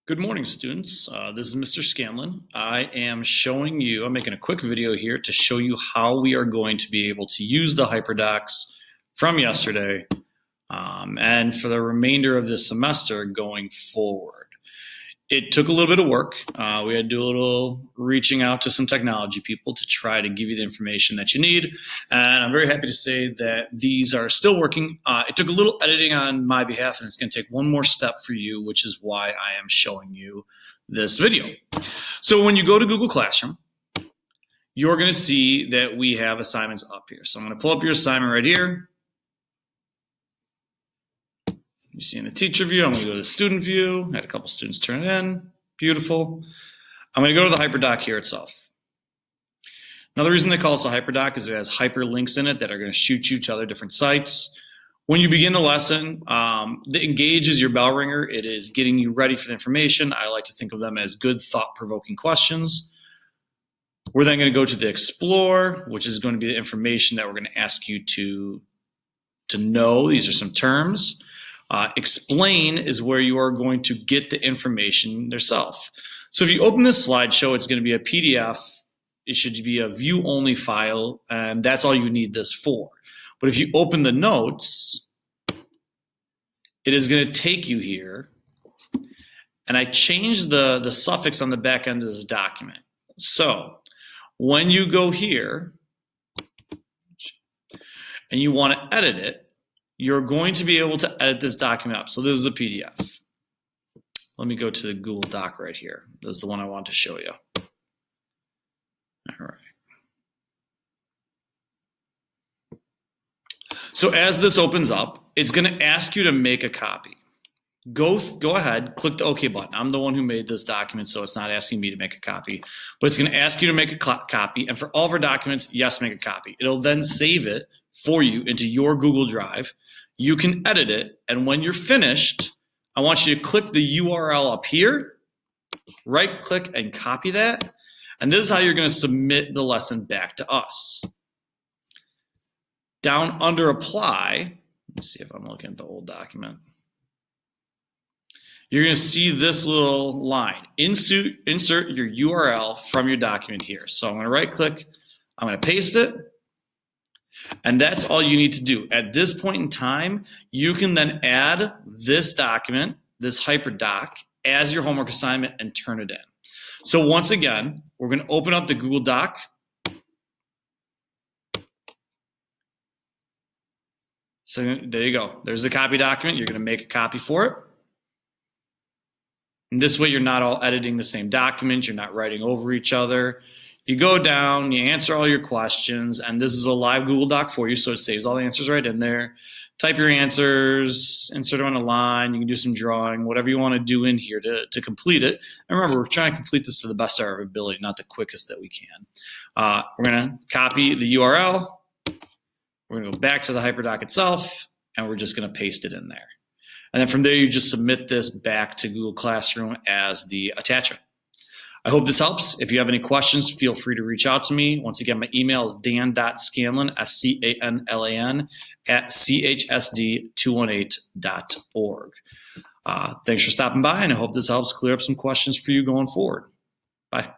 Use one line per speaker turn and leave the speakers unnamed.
Good morning, students. This is Mr. Scanlon. I'm making a quick video here to show you how we are going to be able to use the HyperDocs from yesterday and for the remainder of this semester going forward. It took a little bit of work. We had to do a little reaching out to some technology people to try to give you the information that you need. And I'm very happy to say that these are still working. It took a little editing on my behalf, and it's going to take one more step for you, which is why I am showing you this video. So when you go to Google Classroom, you're going to see that we have assignments up here. So I'm going to pull up your assignment right here. You see in the teacher view, I'm going to go to the student view. I had a couple students turn it in. Beautiful. I'm going to go to the HyperDoc here itself. Another reason they call this a HyperDoc is it has hyperlinks in it that are going to shoot you to other different sites. When you begin the lesson, the engage is your bell ringer. It is getting you ready for the information. I like to think of them as good thought-provoking questions. We're then going to go to the explore, which is going to be the information that we're going to ask you to know. These are some terms. Explain is where you are going to get the information yourself. So if you open this slideshow, it's going to be a PDF. It should be a view-only file, and that's all you need this for. But if you open the notes, it is going to take you here. And I changed the suffix on the back end of this document. So when you go here and you want to edit it, you're going to be able to edit this document up. So this is a PDF. Let me go to the Google Doc right here. This is the one I want to show you. All right. So as this opens up, it's going to ask you to make a copy. Go ahead, click the OK button. I'm the one who made this document, so it's not asking me to make a copy. But it's going to ask you to make a copy. And for all of our documents, yes, make a copy. It'll then save it for you into your Google Drive. You can edit it. And when you're finished, I want you to click the URL up here, right-click and copy that. And this is how you're going to submit the lesson back to us. Down under Apply, let me see if I'm looking at the old document. You're going to see this little line. Insert your URL from your document here. So I'm going to right-click. I'm going to paste it. And that's all you need to do. At this point in time, you can then add this document, this HyperDoc, as your homework assignment and turn it in. So once again, we're going to open up the Google Doc. So there you go. There's the copy document. You're going to make a copy for it. And this way, you're not all editing the same document. You're not writing over each other. You go down, you answer all your questions, and this is a live Google Doc for you, so it saves all the answers right in there. Type your answers, insert them on a line. You can do some drawing, whatever you want to do in here to complete it. And remember, we're trying to complete this to the best of our ability, not the quickest that we can. We're going to copy the URL. We're going to go back to the HyperDoc itself, and we're just going to paste it in there. And then from there, you just submit this back to Google Classroom as the attachment. I hope this helps. If you have any questions, feel free to reach out to me. Once again, my email is dan.scanlan, SCANLAN, @chsd218.org. Thanks for stopping by, and I hope this helps clear up some questions for you going forward. Bye.